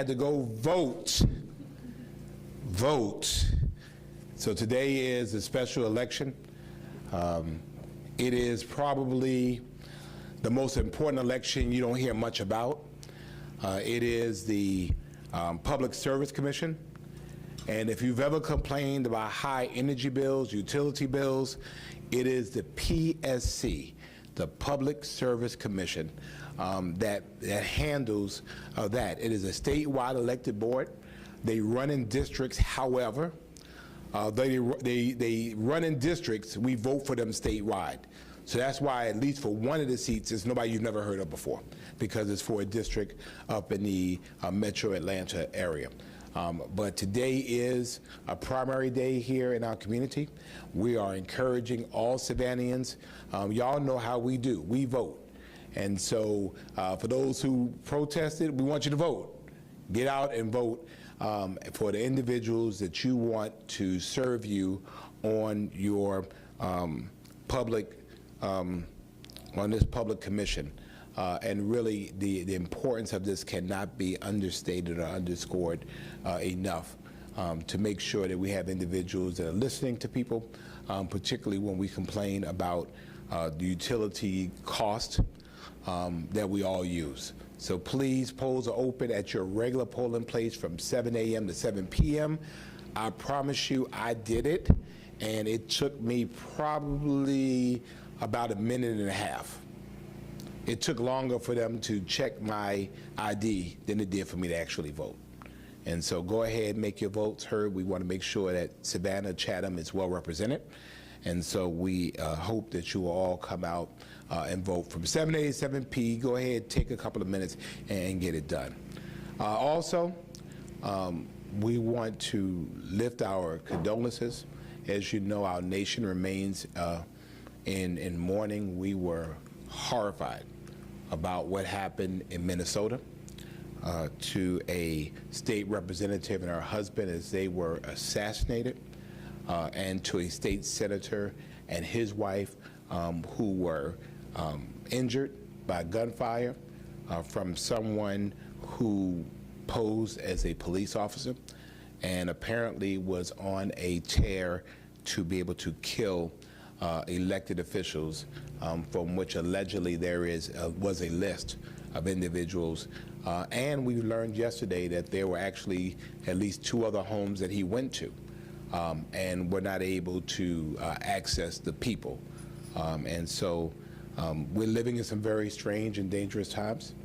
had to go vote. Vote. So today is a special election. It is probably the most important election you don't hear much about. It is the Public Service Commission. And if you've ever complained about high energy bills, utility bills, it is the PSC, the Public Service Commission, that handles that. It is a statewide elected board. They run in districts. However, they run in districts. We vote for them statewide. So that's why, at least for one of the seats, it's nobody you've never heard of before, because it's for a district up in the metro Atlanta area. But today is a primary day here in our community. We are encouraging all Savannians. Y'all know how we do. We vote. And so for those who protested, we want you to vote. Get out and vote for the individuals that you want to serve you on your on this public commission. And really, the importance of this cannot be understated or underscored enough to make sure that we have individuals that are listening to people, particularly when we complain about the utility cost that we all use. So please, polls are open at your regular polling place from 7 a.m. to 7 p.m. I promise you, I did it, and it took me probably about a minute and a half. It took longer for them to check my ID than it did for me to actually vote. And so go ahead, make your votes heard. We want to make sure that Savannah, Chatham is well represented. And so we hope that you will all come out and vote from 7 a to 7 p. Go ahead, take a couple of minutes and get it done. Also, we want to lift our condolences. As you know, our nation remains in mourning. We were horrified about what happened in Minnesota to a state representative and her husband as they were assassinated, and to a state senator and his wife who were injured by gunfire from someone who posed as a police officer and apparently was on a tear to be able to kill elected officials, from which allegedly there was a list of individuals. And we learned yesterday that there were actually at least 2 other homes that he went to and were not able to access the people. And so we're living in some very strange and dangerous times.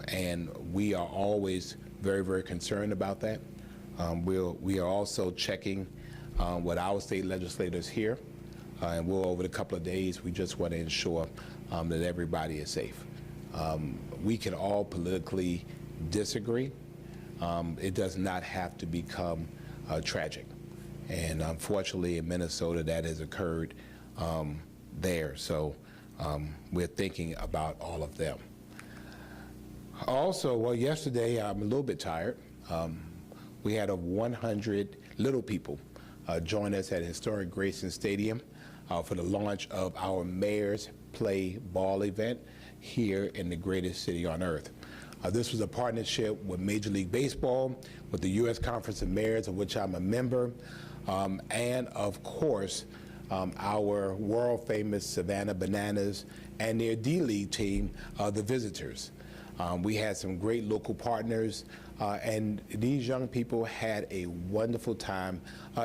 And we are always very, very concerned about that. We are also checking with our state legislators here. And we'll, over the couple of days, we just want to ensure that everybody is safe. We can all politically disagree. It does not have to become tragic. And unfortunately, in Minnesota, that has occurred there. So we're thinking about all of them. Also, well, yesterday, I'm a little bit tired. We had over 100 little people join us at historic Grayson Stadium for the launch of our Mayor's Play Ball event here in the greatest city on earth. This was a partnership with Major League Baseball, with the U.S. Conference of Mayors, of which I'm a member, and of course, our world-famous Savannah Bananas and their D-League team, the Visitors. We had some great local partners, and these young people had a wonderful time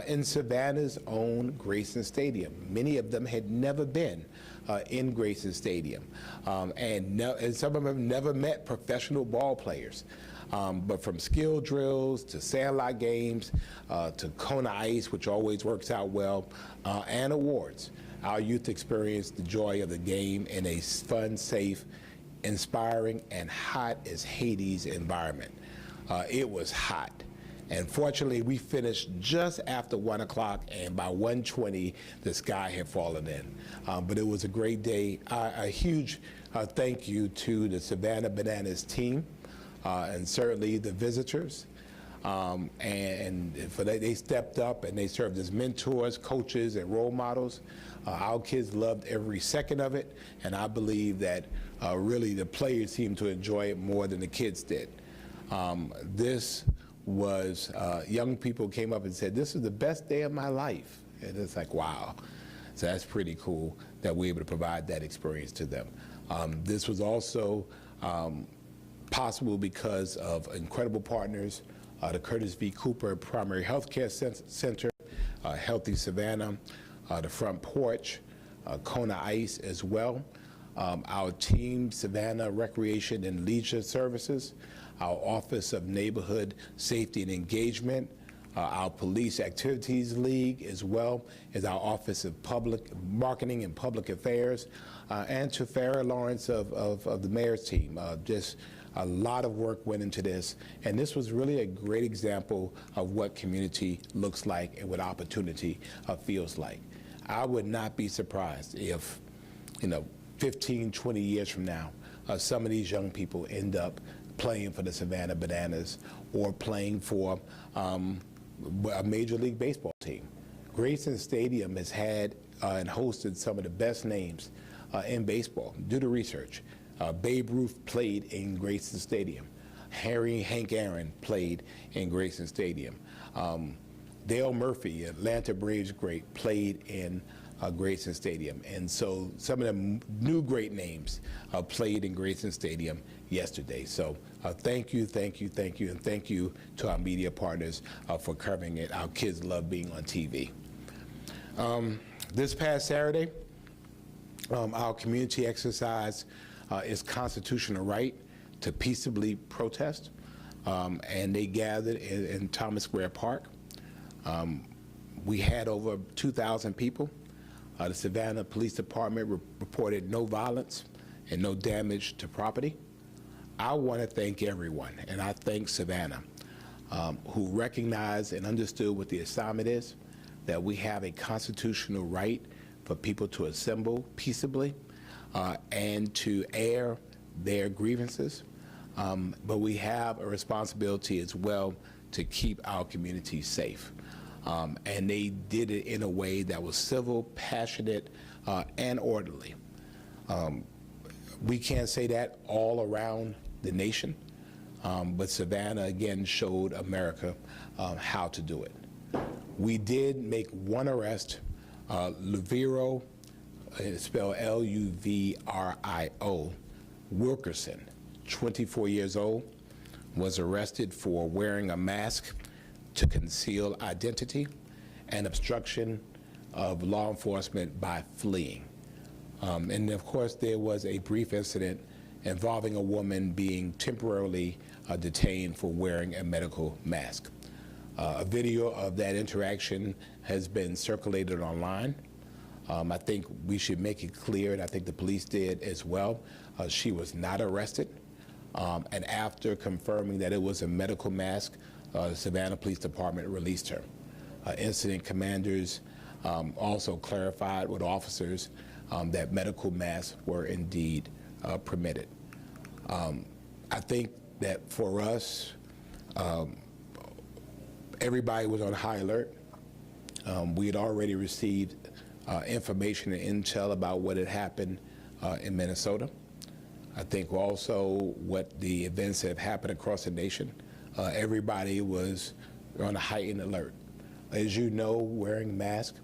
in Savannah's own Grayson Stadium. Many of them had never been in Grayson Stadium, and some of them never met professional ball players. But from skill drills to sandlot games to Kona Ice, which always works out well, and awards, our youth experienced the joy of the game in a fun, safe, inspiring, and hot as Hades environment. It was hot. And fortunately, we finished just after 1 o'clock, and by 1:20, the sky had fallen in. But it was a great day. A huge thank you to the Savannah Bananas team, and certainly the Visitors. And for that, they stepped up and they served as mentors, coaches, and role models. Our kids loved every second of it, and I believe that really the players seemed to enjoy it more than the kids did. This was, young people came up and said, this is the best day of my life. And it's like, wow. So that's pretty cool that we're able to provide that experience to them. This was also possible because of incredible partners, the Curtis V. Cooper Primary Health Care Center, Healthy Savannah, the Front Porch, Kona Ice as well, our team, Savannah Recreation and Leisure Services, our Office of Neighborhood Safety and Engagement, our Police Activities League, as well as our Office of Public Marketing and Public Affairs, and to Farrah Lawrence of the mayor's team. Just a lot of work went into this, and this was really a great example of what community looks like and what opportunity feels like. I would not be surprised if, 15, 20 years from now, some of these young people end up playing for the Savannah Bananas or playing for a Major League Baseball team. Grayson Stadium has had and hosted some of the best names in baseball. Do the research. Babe Ruth played in Grayson Stadium. Hank Aaron played in Grayson Stadium. Dale Murphy, Atlanta Braves great, played in Grayson Stadium. And so some of the new great names played in Grayson Stadium yesterday. So thank you, and thank you to our media partners for covering it. Our kids love being on TV. This past Saturday, our community exercised its constitutional right to peaceably protest, and they gathered in Thomas Square Park. We had over 2,000 people. The Savannah Police Department reported no violence and no damage to property. I want to thank everyone, and I thank Savannah, who recognized and understood what the assignment is, that we have a constitutional right for people to assemble peaceably and to air their grievances. But we have a responsibility as well to keep our community safe. And they did it in a way that was civil, passionate, and orderly. We can't say that all around the nation, but Savannah, again, showed America how to do it. We did make one arrest. Luviro, spelled L-U-V-R-I-O, Wilkerson, 24 years old, was arrested for wearing a mask to conceal identity and obstruction of law enforcement by fleeing. And of course, there was a brief incident involving a woman being temporarily detained for wearing a medical mask. A video of that interaction has been circulated online. I think we should make it clear, and I think the police did as well, she was not arrested. And after confirming that it was a medical mask, the Savannah Police Department released her. Incident commanders also clarified with officers that medical masks were indeed permitted. I think that for us, everybody was on high alert. We had already received information and intel about what had happened in Minnesota. I think also what the events that have happened across the nation. Everybody was on a heightened alert. As you know, wearing a mask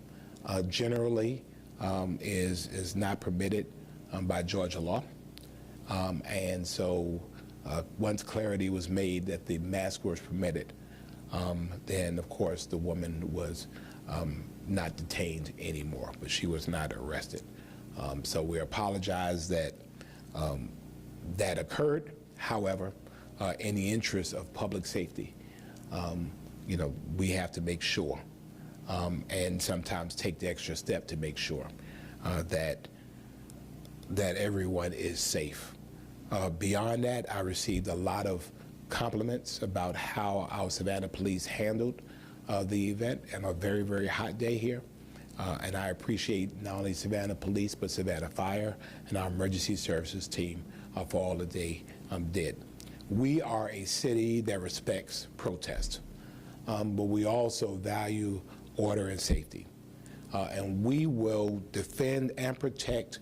generally is not permitted by Georgia law. And so once clarity was made that the mask was permitted, then of course the woman was not detained anymore, but she was not arrested. So we apologize that that occurred. However, in the interest of public safety, we have to make sure and sometimes take the extra step to make sure that everyone is safe. Beyond that, I received a lot of compliments about how our Savannah police handled the event and a very, very hot day here. And I appreciate not only Savannah Police, but Savannah Fire and our emergency services team for all that they did. We are a city that respects protest, but we also value order and safety. And we will defend and protect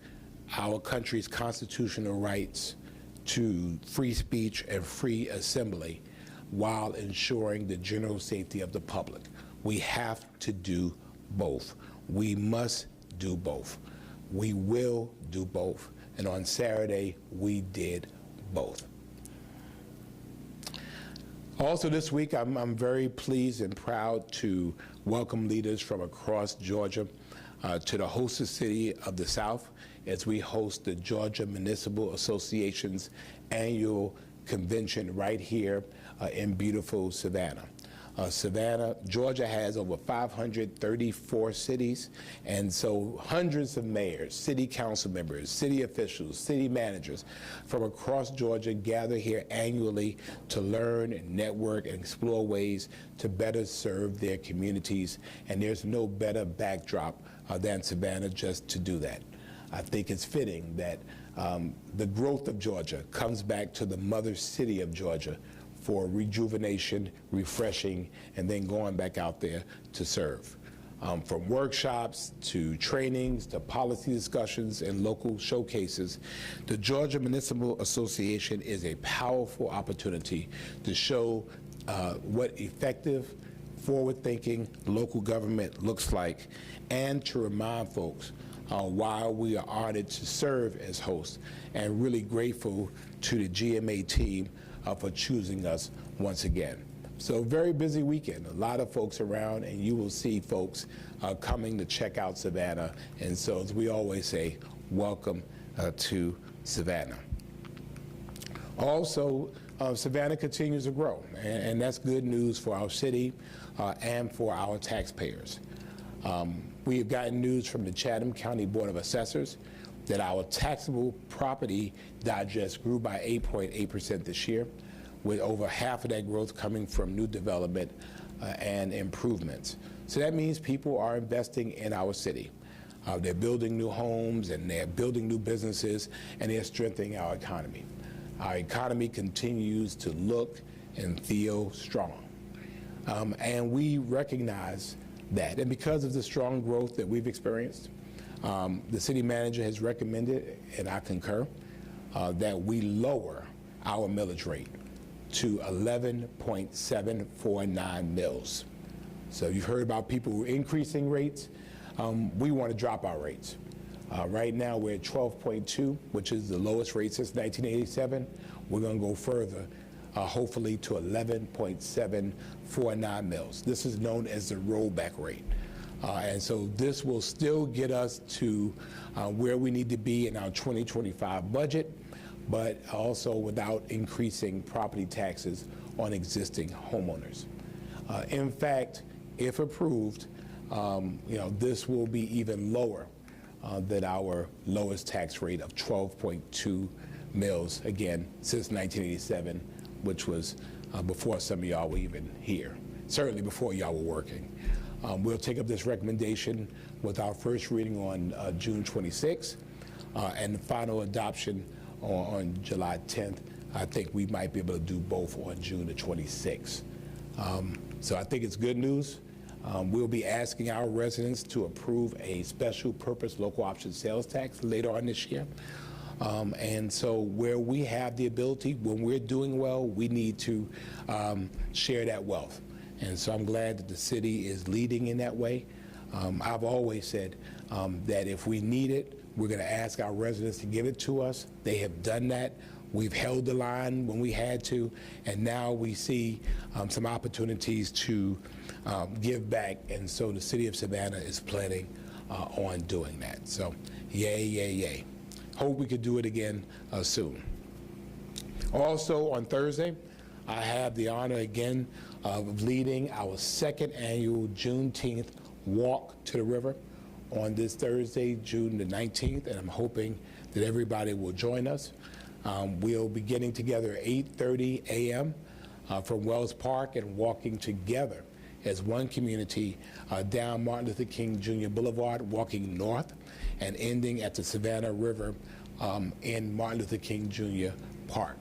our country's constitutional rights to free speech and free assembly while ensuring the general safety of the public. We have to do both. We must do both. We will do both. And on Saturday, we did both. Also this week, I'm very pleased and proud to welcome leaders from across Georgia to the hostess city of the South as we host the Georgia Municipal Association's annual convention right here in beautiful Savannah. Savannah, Georgia has over 534 cities, and so hundreds of mayors, city council members, city officials, city managers from across Georgia gather here annually to learn and network and explore ways to better serve their communities, and there's no better backdrop than Savannah just to do that. I think it's fitting that the growth of Georgia comes back to the mother city of Georgia for rejuvenation, refreshing, and then going back out there to serve. From workshops to trainings to policy discussions and local showcases, the Georgia Municipal Association is a powerful opportunity to show what effective, forward-thinking local government looks like, and to remind folks why we are honored to serve as hosts, and really grateful to the GMA team for choosing us once again. So very busy weekend, a lot of folks around, and you will see folks coming to check out Savannah. And so as we always say, welcome to Savannah. Also, Savannah continues to grow, and that's good news for our city and for our taxpayers. We have gotten news from the Chatham County Board of Assessors that our taxable property digest grew by 8.8% this year, with over half of that growth coming from new development and improvements. So that means people are investing in our city. They're building new homes, and they're building new businesses, and they're strengthening our economy. Our economy continues to look and feel strong. And we recognize that. And because of the strong growth that we've experienced, the city manager has recommended, and I concur, that we lower our millage rate to 11.749 mils. So you've heard about people increasing rates. We want to drop our rates. Right now we're at 12.2, which is the lowest rate since 1987. We're going to go further, hopefully to 11.749 mils. This is known as the rollback rate. And so this will still get us to where we need to be in our 2025 budget, but also without increasing property taxes on existing homeowners. In fact, if approved, this will be even lower than our lowest tax rate of 12.2 mils, again, since 1987, which was before some of y'all were even here, certainly before y'all were working. We'll take up this recommendation with our first reading on June 26th, and the final adoption on July 10th. I think we might be able to do both on June the 26th. So I think it's good news. We'll be asking our residents to approve a special purpose local option sales tax later on this year. And so where we have the ability, when we're doing well, we need to share that wealth. And so I'm glad that the city is leading in that way. I've always said that if we need it, we're going to ask our residents to give it to us. They have done that. We've held the line when we had to, and now we see some opportunities to give back, and so the city of Savannah is planning on doing that. So yay, yay, yay. Hope we could do it again soon. Also on Thursday, I have the honor again of leading our second annual Juneteenth Walk to the River on this Thursday, June the 19th, and I'm hoping that everybody will join us. We'll be getting together at 8:30 a.m. From Wells Park and walking together as one community down Martin Luther King Jr. Boulevard, walking north and ending at the Savannah River in Martin Luther King Jr. Park.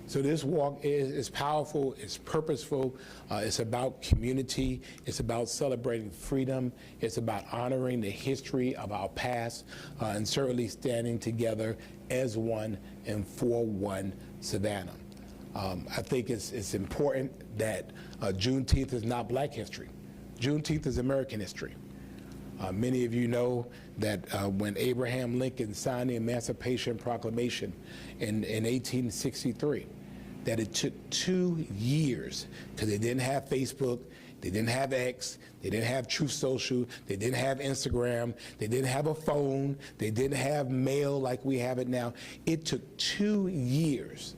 So this walk is powerful, it's purposeful, it's about community, it's about celebrating freedom, it's about honoring the history of our past, and certainly standing together as one and for one Savannah. I think it's important that Juneteenth is not Black history. Juneteenth is American history. Many of you know that when Abraham Lincoln signed the Emancipation Proclamation in 1863, that it took 2 years, because they didn't have Facebook, they didn't have X, they didn't have Truth Social, they didn't have Instagram, they didn't have a phone, they didn't have mail like we have it now. It took 2 years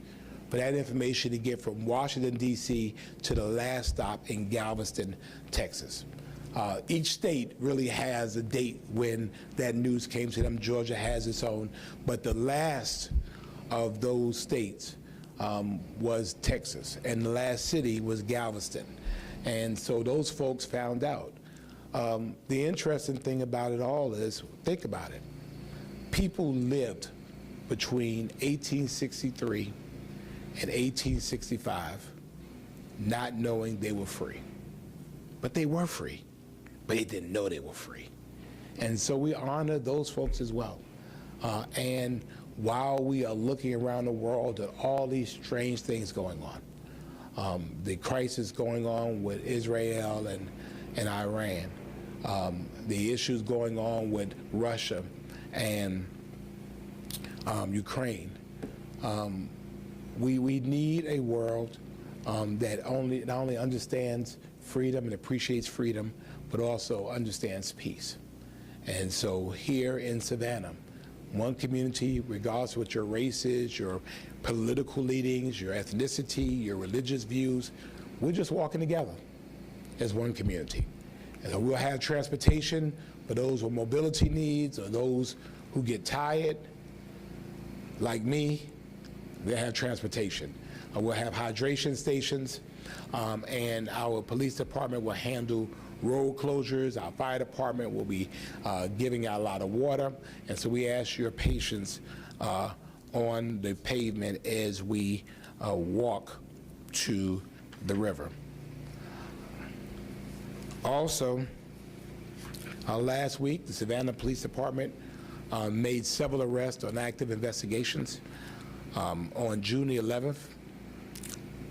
for that information to get from Washington, D.C. to the last stop in Galveston, Texas. Each state really has a date when that news came to them. Georgia has its own, but the last of those states was Texas, and the last city was Galveston. And so those folks found out. The interesting thing about it all is, think about it. People lived between 1863 and 1865 not knowing they were free. But they were free, but they didn't know they were free. And so we honor those folks as well. And while we are looking around the world at all these strange things going on, the crisis going on with Israel and Iran, the issues going on with Russia and Ukraine, we need a world that not only understands freedom and appreciates freedom, but also understands peace. And so here in Savannah, one community, regardless of what your race is, your political leanings, your ethnicity, your religious views, we're just walking together as one community. And so we'll have transportation for those with mobility needs or those who get tired, like me. We'll have transportation. We'll have hydration stations, and our police department will handle road closures. Our fire department will be giving out a lot of water. And so we ask your patience on the pavement as we walk to the river. Also, last week, the Savannah Police Department made several arrests on active investigations. On June the 11th,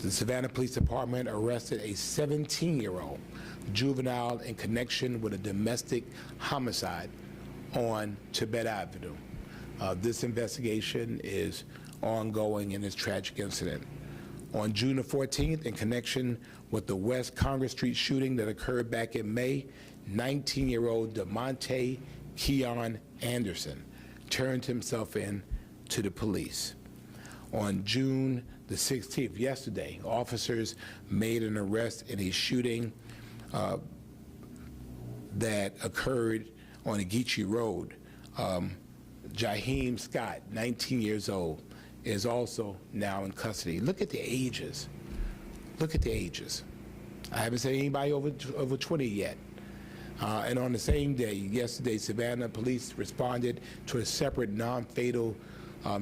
the Savannah Police Department arrested a 17-year-old juvenile in connection with a domestic homicide on Tibet Avenue. This investigation is ongoing in this tragic incident. On June the 14th, in connection with the West Congress Street shooting that occurred back in May, 19-year-old DeMonte Keon Anderson turned himself in to the police. On June the 16th, yesterday, officers made an arrest in a shooting that occurred on Geechee Road. Jaheim Scott, 19 years old, is also now in custody. Look at the ages. Look at the ages. I haven't seen anybody over 20 yet. And on the same day, yesterday, Savannah police responded to a separate non-fatal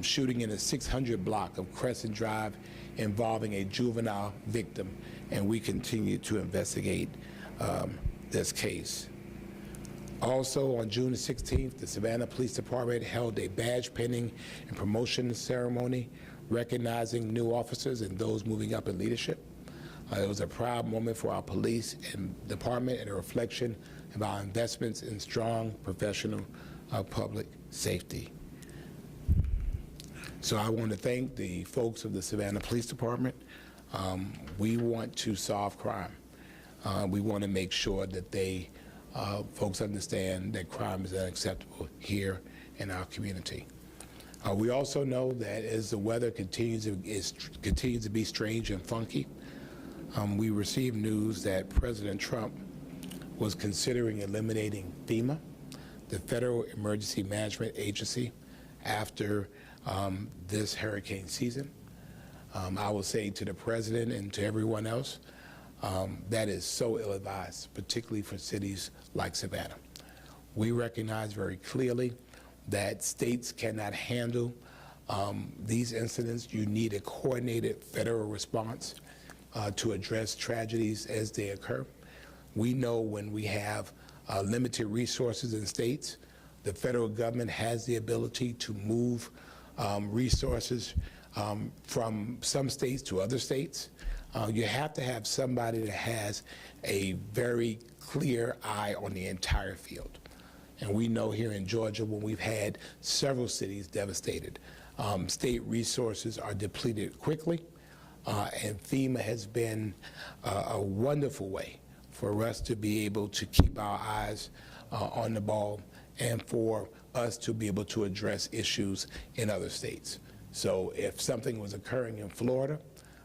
shooting in a 600 block of Crescent Drive involving a juvenile victim, and we continue to investigate this case. Also, on June the 16th, the Savannah Police Department held a badge pinning and promotion ceremony recognizing new officers and those moving up in leadership. It was a proud moment for our police and department and a reflection of our investments in strong professional public safety. So I want to thank the folks of the Savannah Police Department. We want to solve crime. We want to make sure that folks understand that crime is unacceptable here in our community. We also know that as the weather continues to be strange and funky, we received news that President Trump was considering eliminating FEMA, the Federal Emergency Management Agency, after this hurricane season. I will say to the President and to everyone else, that is so ill-advised, particularly for cities like Savannah. We recognize very clearly that states cannot handle these incidents. You need a coordinated federal response to address tragedies as they occur. We know when we have limited resources in states, the federal government has the ability to move resources from some states to other states. You have to have somebody that has a very clear eye on the entire field. And we know here in Georgia, when we've had several cities devastated, state resources are depleted quickly, and FEMA has been a wonderful way for us to be able to keep our eyes on the ball and for us to be able to address issues in other states. So if something was occurring in Florida,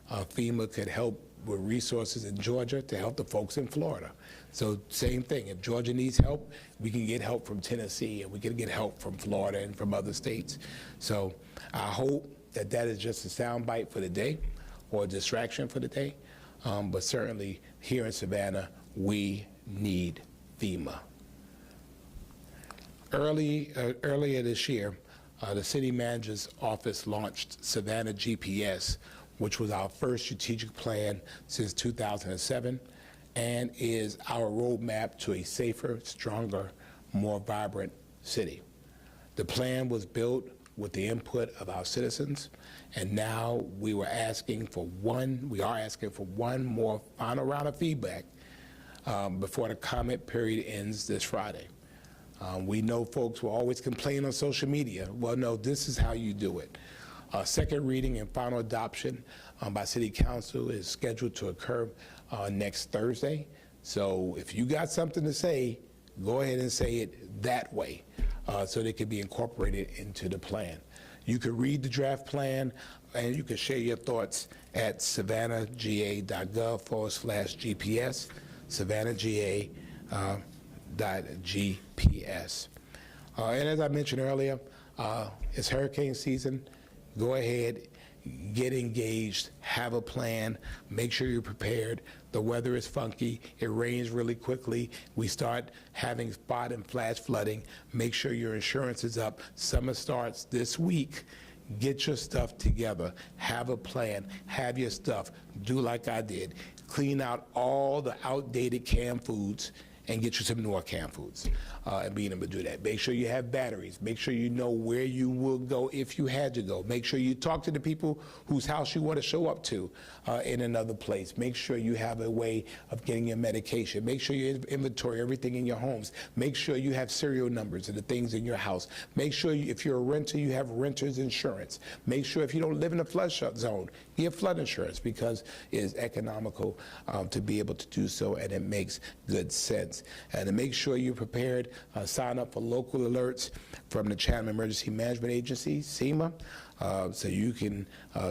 FEMA could help with resources in Georgia to help the folks in Florida. So same thing, if Georgia needs help, we can get help from Tennessee, and we can get help from Florida and from other states. So I hope that that is just a soundbite for the day or a distraction for the day, but certainly here in Savannah, we need FEMA. Earlier this year, the city manager's office launched Savannah GPS, which was our first strategic plan since 2007 and is our roadmap to a safer, stronger, more vibrant city. The plan was built with the input of our citizens, and now we are asking for one more final round of feedback before the comment period ends this Friday. We know folks will always complain on social media. Well, no, this is how you do it. Second reading and final adoption by City Council is scheduled to occur next Thursday. So if you got something to say, go ahead and say it that way so they can be incorporated into the plan. You can read the draft plan and you can share your thoughts at savannahga.gov/GPS, savannahga.gps. And as I mentioned earlier, it's hurricane season. Go ahead, get engaged, have a plan, make sure you're prepared. The weather is funky, it rains really quickly. We start having spot and flash flooding. Make sure your insurance is up. Summer starts this week. Get your stuff together, have a plan, have your stuff. Do like I did. Clean out all the outdated canned foods and get you some newer canned foods and being able to do that. Make sure you have batteries. Make sure you know where you will go if you had to go. Make sure you talk to the people whose house you want to show up to in another place. Make sure you have a way of getting your medication. Make sure you inventory everything in your homes. Make sure you have serial numbers of the things in your house. Make sure if you're a renter, you have renter's insurance. Make sure if you don't live in a flood zone, get flood insurance because it is economical to be able to do so, and it makes good sense. And to make sure you're prepared, sign up for local alerts from the Chatham Emergency Management Agency, SEMA, so you can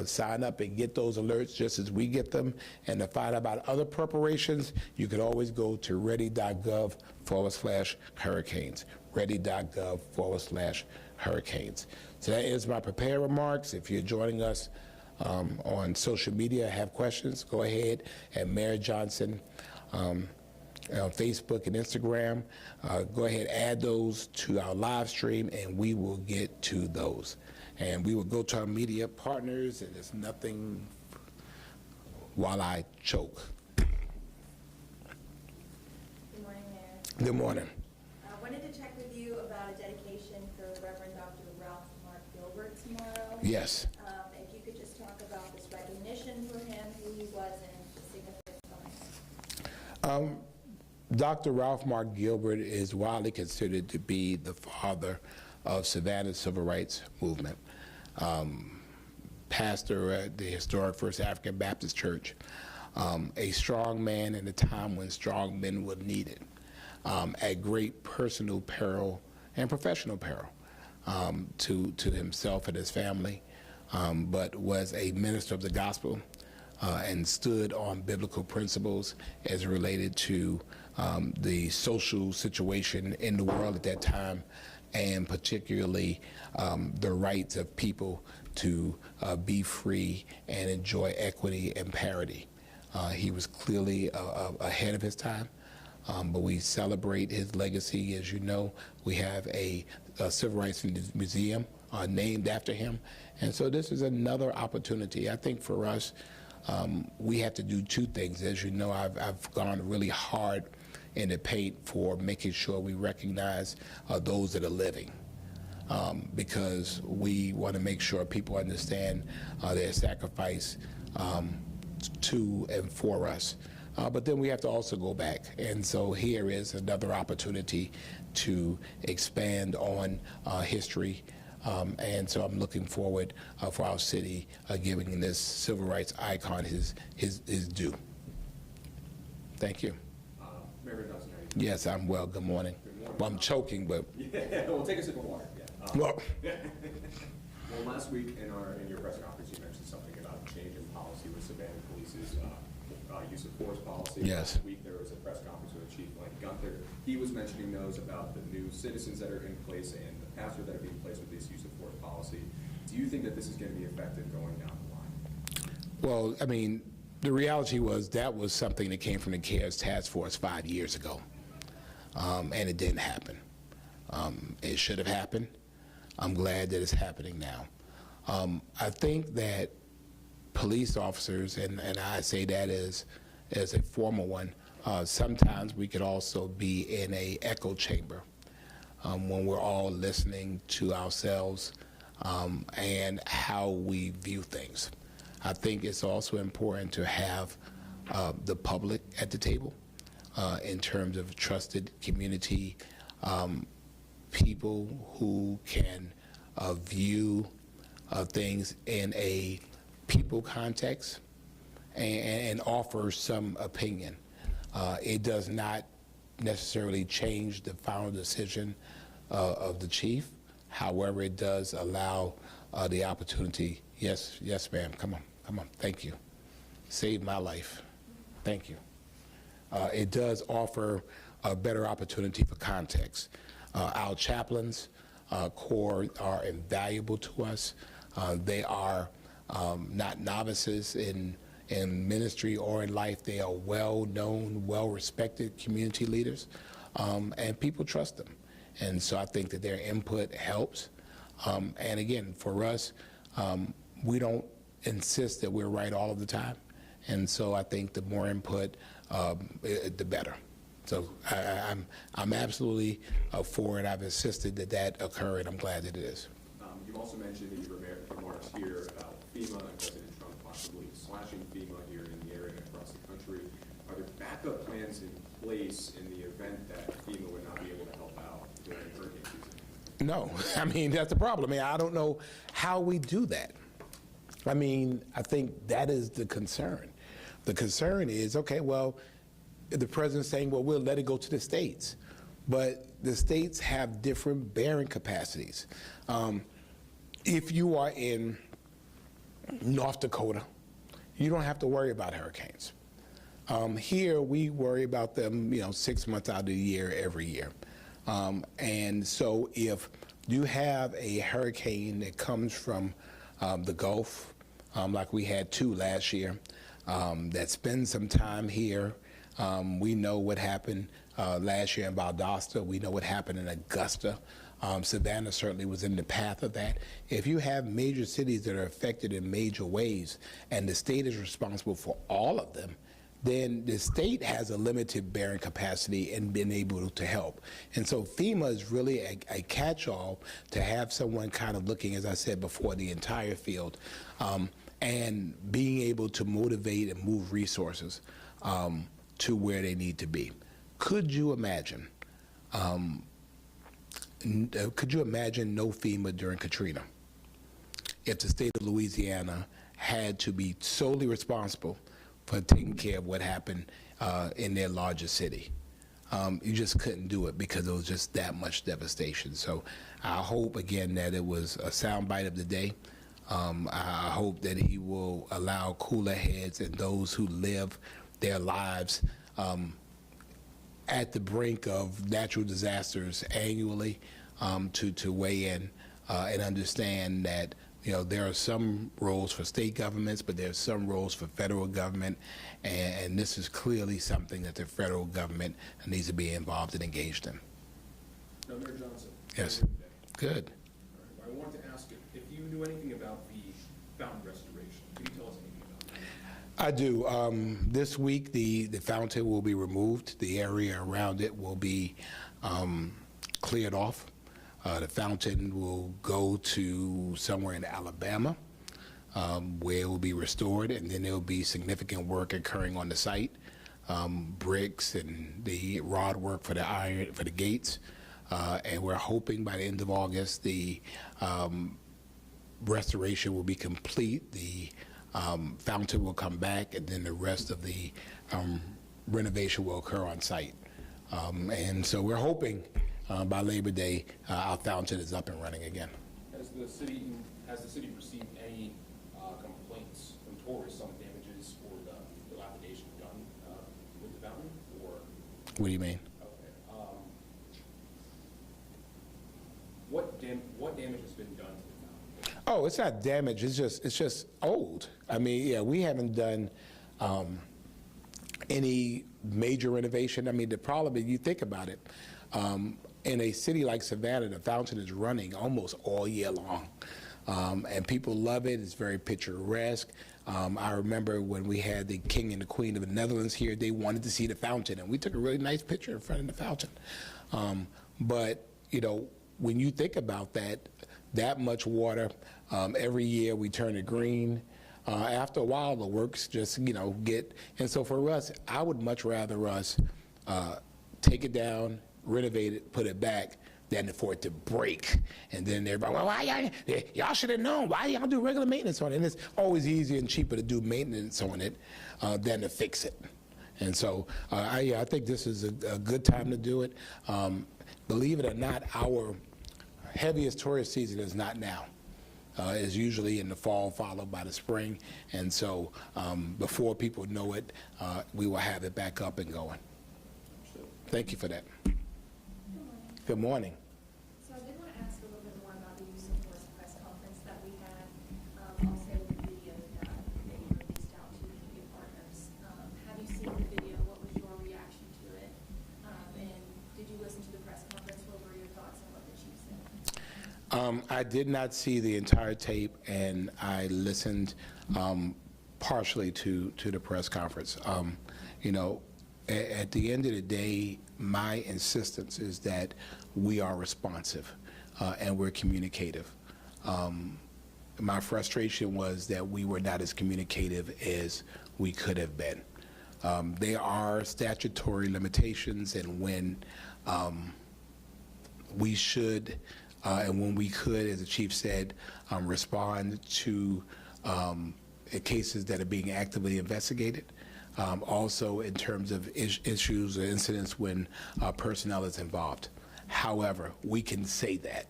sign up and get those alerts just as we get them. And to find out about other preparations, you can always go to ready.gov/hurricanes, ready.gov/hurricanes. So that is my prepared remarks. If you're joining us on social media, have questions, go ahead, and Mayor Johnson on Facebook and Instagram. Go ahead, add those to our live stream, and we will get to those. And we will go to our media partners, and there's nothing while I choke. Good morning, Mayor. Good morning. I wanted to check with you about a dedication for Reverend Dr. Ralph Mark Gilbert tomorrow. Yes. If you could just talk about this recognition for him, who he was, and the significance of it. Dr. Ralph Mark Gilbert is widely considered to be the father of Savannah's civil rights movement. Pastor at the historic First African Baptist Church, a strong man in a time when strong men were needed, at great personal peril and professional peril to himself and his family, but was a minister of the gospel and stood on biblical principles as related to the social situation in the world at that time, and particularly the rights of people to be free and enjoy equity and parity. He was clearly ahead of his time, but we celebrate his legacy. As you know, we have a Civil Rights Museum named after him, and so this is another opportunity. I think for us, we have to do two things. As you know, I've gone really hard in the paint for making sure we recognize those that are living. because we want to make sure people understand their sacrifice to and for us. But then we have to also go back. And so here is another opportunity to expand on history. And so I'm looking forward for our city giving this civil rights icon his due. Thank you. Mayor Johnson, how are you? Yes, I'm well. Good morning. Good morning. Well, I'm choking, but. Yeah, well, take a sip of water. Yeah. Well, Well, last week in your press conference, you mentioned something about change in policy with Savannah Police's use of force policy. Yes. Last week there was a press conference with Chief Mike Gunther. He was mentioning those about the new citizens that are in place and the passwords that are being placed with this use of force policy. Do you think that this is going to be effective going down the line? well, I mean, the reality was that was something that came from the CARES Task Force 5 years ago, and it didn't happen. It should have happened. I'm glad that it's happening now. I think that police officers, and I say that as a former one, sometimes we could also be in a echo chamber when we're all listening to ourselves and how we view things. I think it's also important to have the public at the table in terms of trusted community, people who can view things in a people context and offer some opinion. It does not necessarily change the final decision of the chief. However, it does allow the opportunity. Yes, ma'am. Come on. Thank you. Saved my life. Thank you. It does offer a better opportunity for context. Our chaplains corps are invaluable to us. They are not novices in ministry or in life. They are well-known, well-respected community leaders, and people trust them. And so I think that their input helps. And again, for us, we don't insist that we're right all of the time. And so I think the more input, the better. So I'm absolutely for it. I've insisted that occur, and I'm glad that it is. You've also mentioned in your remarks here about FEMA and President Trump possibly slashing FEMA here in the area and across the country. Are there backup plans in place in the event that FEMA would not be able to help out during hurricane season? No, I mean, that's the problem. I mean, I don't know how we do that. I mean, I think that is the concern. The concern is, okay, well, the president's saying, well, we'll let it go to the states. But the states have different bearing capacities. If you are in North Dakota, you don't have to worry about hurricanes. Here, we worry about them, 6 months out of the year, every year. And so if you have a hurricane that comes from the Gulf, like we had 2 last year, that spends some time here, we know what happened last year in Valdosta. We know what happened in Augusta. Savannah certainly was in the path of that. If you have major cities that are affected in major ways and the state is responsible for all of them, then the state has a limited bearing capacity in being able to help. And so FEMA is really a catch-all to have someone kind of looking, as I said before, the entire field and being able to motivate and move resources to where they need to be. Could you imagine no FEMA during Katrina? If the state of Louisiana had to be solely responsible for taking care of what happened in their largest city. You just couldn't do it because there was just that much devastation. So I hope, again, that it was a soundbite of the day. I hope that he will allow cooler heads and those who live their lives at the brink of natural disasters annually to weigh in and understand that there are some roles for state governments, but there are some roles for federal government, and this is clearly something that the federal government needs to be involved and engaged in. Now, Mayor Johnson. Yes. Good. All right, I wanted to ask if you knew anything about the fountain restoration. Could you tell us anything about that? I do. This week, the fountain will be removed. The area around it will be cleared off. The fountain will go to somewhere in Alabama, where it will be restored, and then there will be significant work occurring on the site, bricks and the rod work for the iron for the gates, and we're hoping by the end of August the restoration will be complete. The fountain will come back, and then the rest of the renovation will occur on site. And so we're hoping by Labor Day our fountain is up and running again. Has the city received any complaints from tourists on damages for the dilapidation done with the fountain? Or What do you mean? okay, what damage has been done to the fountain? Oh, it's not damage. It's just old. I mean, yeah, we haven't done any major renovation. I mean, the problem is, you think about it, in a city like Savannah, the fountain is running almost all year long, and people love it. It's very picturesque. I remember when we had the King and the Queen of the Netherlands here, they wanted to see the fountain, and we took a really nice picture in front of the fountain. But you know, when you think about that much water, every year we turn it green. After a while, the works just, get, and so for us, I would much rather us take it down, renovate it, put it back, than for it to break. And then everybody, well, why y'all should have known. Why y'all do regular maintenance on it? And it's always easier and cheaper to do maintenance on it than to fix it. And so I think this is a good time to do it. Believe it or not, our heaviest tourist season is not now. Is usually in the fall, followed by the spring. And so before people know it, we will have it back up and going. Thank you for that. Good morning. So I did want to ask a little bit more about the use of force press conference that we had, also the video that you released out to media partners. Have you seen the video? What was your reaction to it? And did you listen to the press conference? What were your thoughts on what the chief said? I did not see the entire tape, and I listened partially to the press conference. At the end of the day, my insistence is that we are responsive and we're communicative. My frustration was that we were not as communicative as we could have been. There are statutory limitations, and when we should and when we could, as the chief said, respond to cases that are being actively investigated. Also in terms of issues or incidents when personnel is involved. However, we can say that.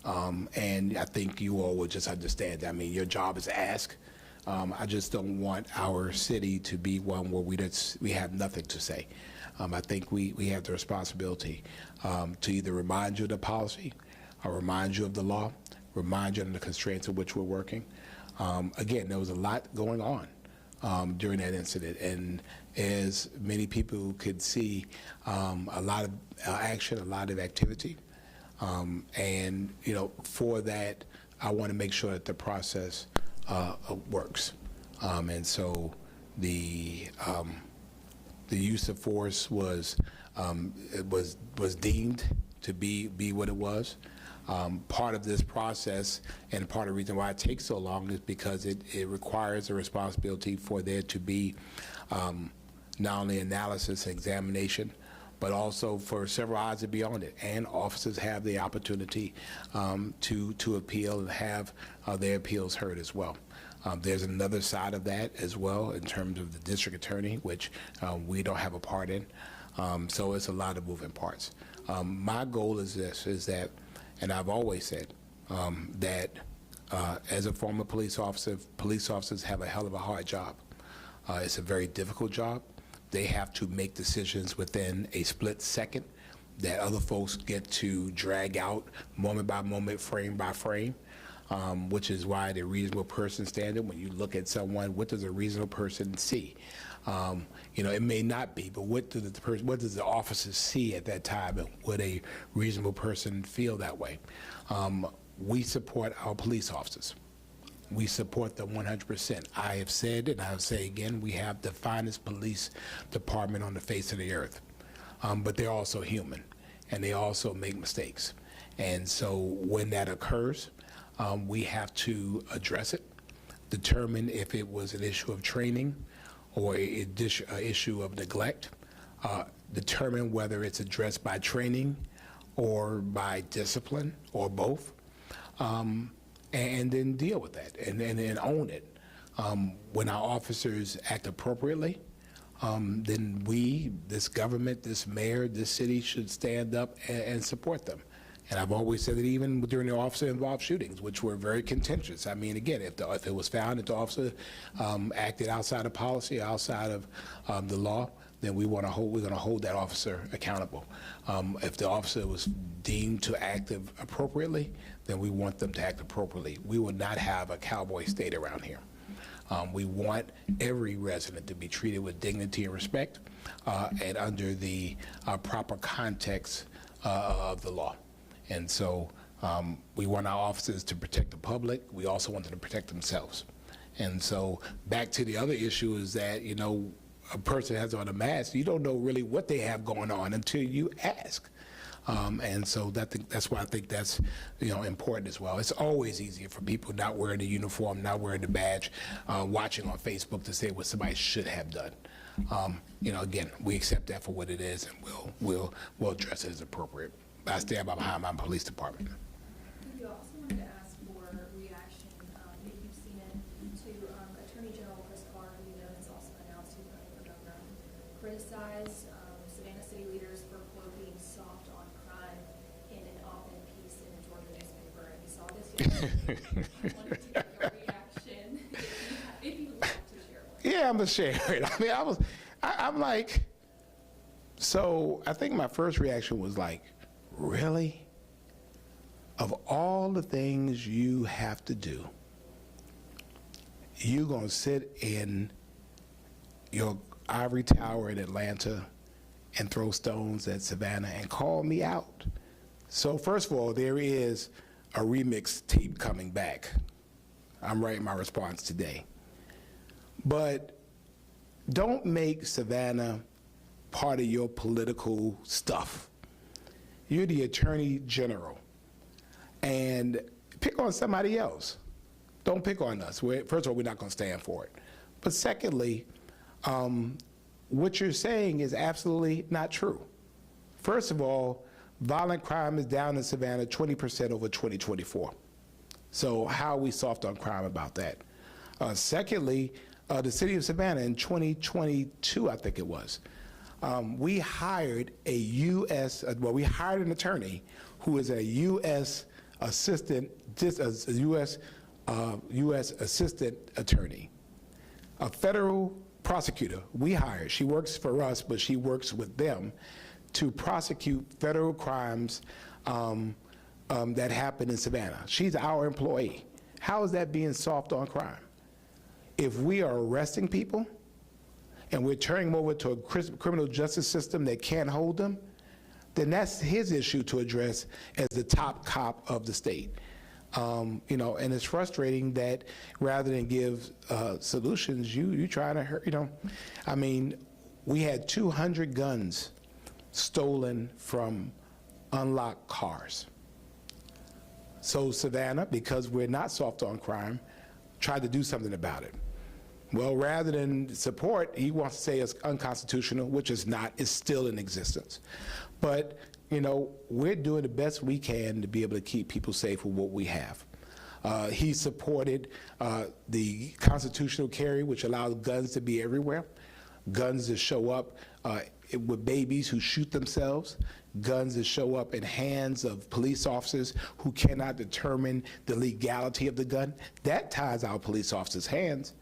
And I think you all will just understand that. I mean, your job is to ask. I just don't want our city to be one where we have nothing to say. I think we have the responsibility to either remind you of the policy, or remind you of the law, remind you of the constraints of which we're working. Again, there was a lot going on during that incident, and as many people could see, a lot of action, a lot of activity, and for that, I want to make sure that the process works, and so the use of force was deemed to be what it was. Part of this process, and part of the reason why it takes so long, is because it requires a responsibility for there to be not only analysis and examination, but also for several odds to be on it. And officers have the opportunity to appeal and have their appeals heard as well. There's another side of that as well in terms of the district attorney, which we don't have a part in. So it's a lot of moving parts. My goal is this, is that, and I've always said that as a former police officer, police officers have a hell of a hard job. It's a very difficult job. They have to make decisions within a split second that other folks get to drag out moment by moment, frame by frame, which is why the reasonable person standard, when you look at someone, what does a reasonable person see? It may not be, but what does the officer see at that time, and would a reasonable person feel that way? We support our police officers. We support them 100%. I have said, and I'll say again, we have the finest police department on the face of the earth. But they're also human, and they also make mistakes. And so when that occurs, we have to address it, determine if it was an issue of training or an issue of neglect, determine whether it's addressed by training or by discipline or both, and then deal with that and own it. When our officers act appropriately, then we, this government, this mayor, this city should stand up and support them. And I've always said that even during the officer-involved shootings, which were very contentious. I mean, again, if it was found that the officer acted outside of policy, outside of the law, then we're going to hold that officer accountable. If the officer was deemed to act appropriately, then we want them to act appropriately. We will not have a cowboy state around here. We want every resident to be treated with dignity and respect and under the proper context of the law. And so we want our officers to protect the public. We also want them to protect themselves. And so back to the other issue is that, you know, a person has on a mask, you don't know really what they have going on until you ask. And so that's why I think that's, you know, important as well. It's always easier for people not wearing the uniform, not wearing the badge, watching on Facebook to say what somebody should have done. You know, again, we accept that for what it is, and we'll address it as appropriate. I stand behind my police department. We also wanted to ask for reaction, if you've seen it, to Attorney General Chris Carr, who you know has also announced he's running for governor, criticize Savannah city leaders for, quote, being soft on crime in an op-ed piece in a Georgia newspaper. And we saw this yesterday. I wanted to get your reaction, if you would like to share one. Yeah, I'm gonna share it. I mean, I'm like, so I think my first reaction was like, really? Of all the things you have to do, you're gonna sit in your ivory tower in Atlanta and throw stones at Savannah and call me out? So first of all, there is a remix tape coming back. I'm writing my response today. But don't make Savannah part of your political stuff. You're the Attorney General, and pick on somebody else. Don't pick on us. First of all, we're not going to stand for it. But secondly, what you're saying is absolutely not true. First of all, violent crime is down in Savannah 20% over 2024. So how are we soft on crime about that? Secondly, the city of Savannah in 2022, I think it was, we hired we hired an attorney who is a U.S. assistant, U.S. assistant attorney, a federal prosecutor we hired. She works for us, but she works with them to prosecute federal crimes that happen in Savannah. She's our employee. How is that being soft on crime? If we are arresting people and we're turning them over to a criminal justice system that can't hold them, then that's his issue to address as the top cop of the state. You know, and it's frustrating that rather than give solutions, you trying to hurt, you know. I mean, we had 200 guns stolen from unlocked cars. So Savannah, because we're not soft on crime, tried to do something about it. Well, rather than support, he wants to say it's unconstitutional, which is not, it's still in existence. But, you know, we're doing the best we can to be able to keep people safe with what we have. He supported the constitutional carry, which allows guns to be everywhere, guns that show up with babies who shoot themselves, guns that show up in hands of police officers who cannot determine the legality of the gun. That ties our police officers' hands.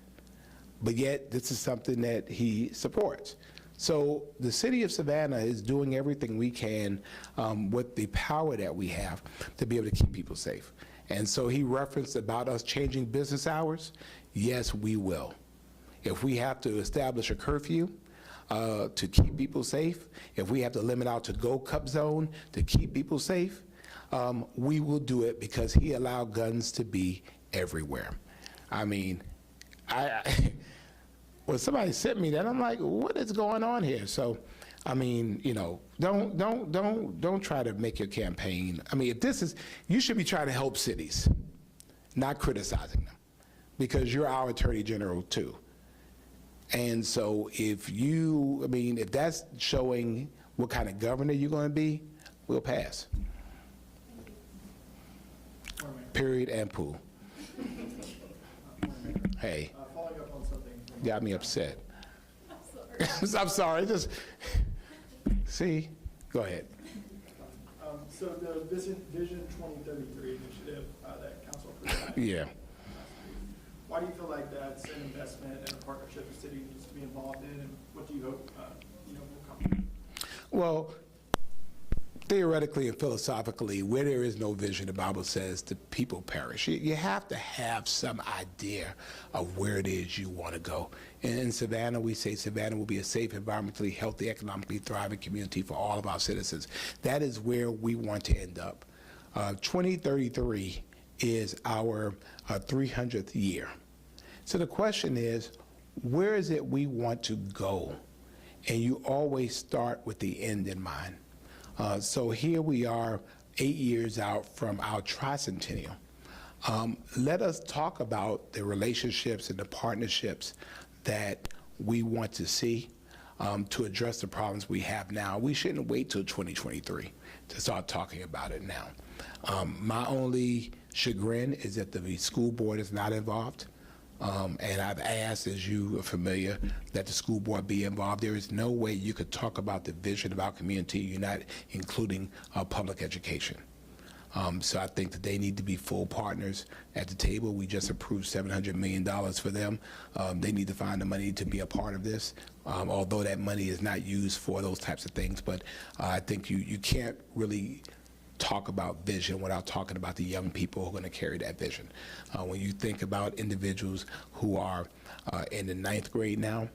But yet, this is something that he supports. So the city of Savannah is doing everything we can with the power that we have to be able to keep people safe. And so he referenced about us changing business hours. Yes, we will. If we have to establish a curfew to keep people safe, if we have to limit our to-go cup zone to keep people safe, we will do it because he allowed guns to be everywhere. I mean, when somebody sent me that, I'm like, what is going on here? So I mean, you know, don't try to make your campaign. I mean, if this is, you should be trying to help cities, not criticizing them, because you're our Attorney General too. And so if you, I mean, if that's showing what kind of governor you're going to be, we'll pass. Period and poo. Hey. Following up on something. Got me upset. I'm sorry. I'm sorry, just, see, go ahead. So the Vision 2033 initiative that council approved. Yeah. Why do you feel like that's an investment and a partnership the city needs to be involved in, and what do you hope, will come? Well, theoretically and philosophically, where there is no vision, the Bible says the people perish. You have to have some idea of where it is you want to go. And in Savannah, we say Savannah will be a safe, environmentally healthy, economically thriving community for all of our citizens. That is where we want to end up. 2033 is our 300th year. So the question is, where is it we want to go? And you always start with the end in mind. So here we are 8 years out from our tricentennial. Let us talk about the relationships and the partnerships that we want to see to address the problems we have now. We shouldn't wait till 2023 to start talking about it now. My only chagrin is that the school board is not involved. And I've asked, as you are familiar, that the school board be involved. There is no way you could talk about the vision of our community, you're not including public education. So I think that they need to be full partners at the table. We just approved $700 million for them. They need to find the money to be a part of this, although that money is not used for those types of things. But I think you can't really talk about vision without talking about the young people who are going to carry that vision. When you think about individuals who are in the 9th grade now,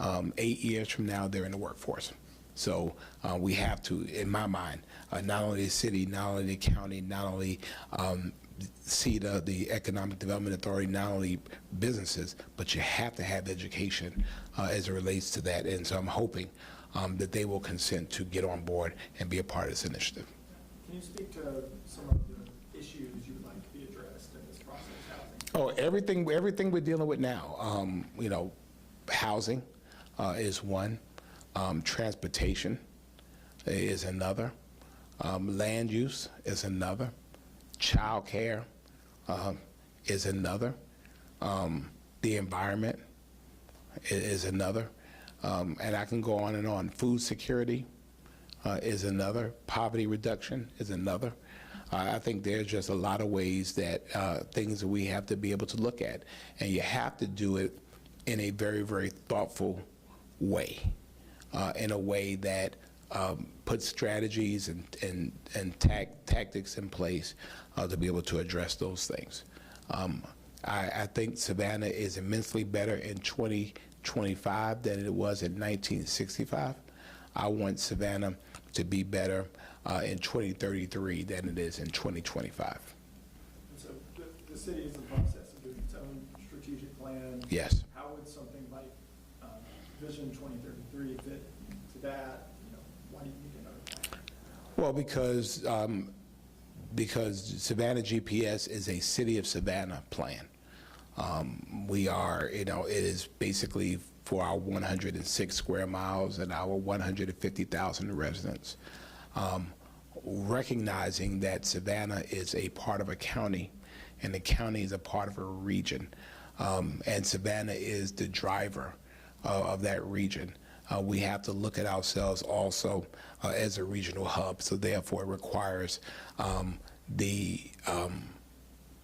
8 years from now, they're in the workforce. So we have to, in my mind, not only the city, not only the county, not only CETA, the Economic Development Authority, not only businesses, but you have to have education as it relates to that. And so I'm hoping that they will consent to get on board and be a part of this initiative. Can you speak to some of the issues you would like to be addressed in this process, housing? Oh, everything we're dealing with now. You know, housing is one. Transportation is another. Land use is another. Child care is another. The environment is another. And I can go on and on. Food security is another. Poverty reduction is another. I think there's just a lot of ways that things that we have to be able to look at. And you have to do it in a very, very thoughtful way, in a way that puts strategies and tactics in place to be able to address those things. I think Savannah is immensely better in 2025 than it was in 1965. I want Savannah to be better in 2033 than it is in 2025. And so the city is in the process of doing its own strategic plan. Yes. How would something like Vision 2033 fit to that? Why do you need another plan? Well, because Savannah GPS is a City of Savannah plan. We are, it is basically for our 106 square miles and our 150,000 residents. Recognizing that Savannah is a part of a county and the county is a part of a region, and Savannah is the driver of that region. We have to look at ourselves also as a regional hub, so therefore it requires the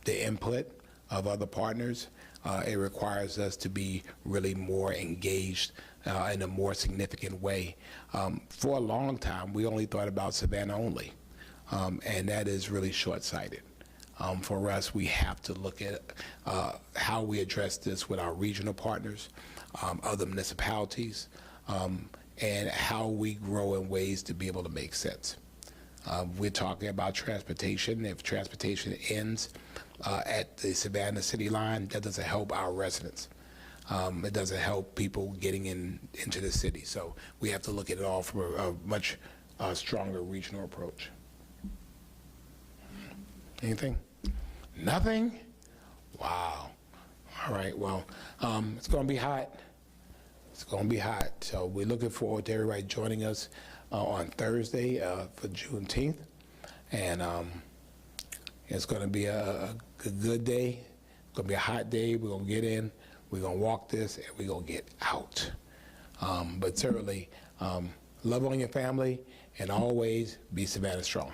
input of other partners. It requires us to be really more engaged in a more significant way. For a long time, we only thought about Savannah only, and that is really short-sighted. For us, we have to look at how we address this with our regional partners, other municipalities, and how we grow in ways to be able to make sense. We're talking about transportation. If transportation ends at the Savannah city line, that doesn't help our residents. it doesn't help people getting into the city. So we have to look at it all from a much stronger regional approach. Anything? Nothing? Wow. All right, well, it's going to be hot. It's going to be hot. So we're looking forward to everybody joining us on Thursday for Juneteenth. And it's going to be a good day. It's going to be a hot day. We're going to get in. We're going to walk this, and we're going to get out. But certainly, love on your family, and always be Savannah strong.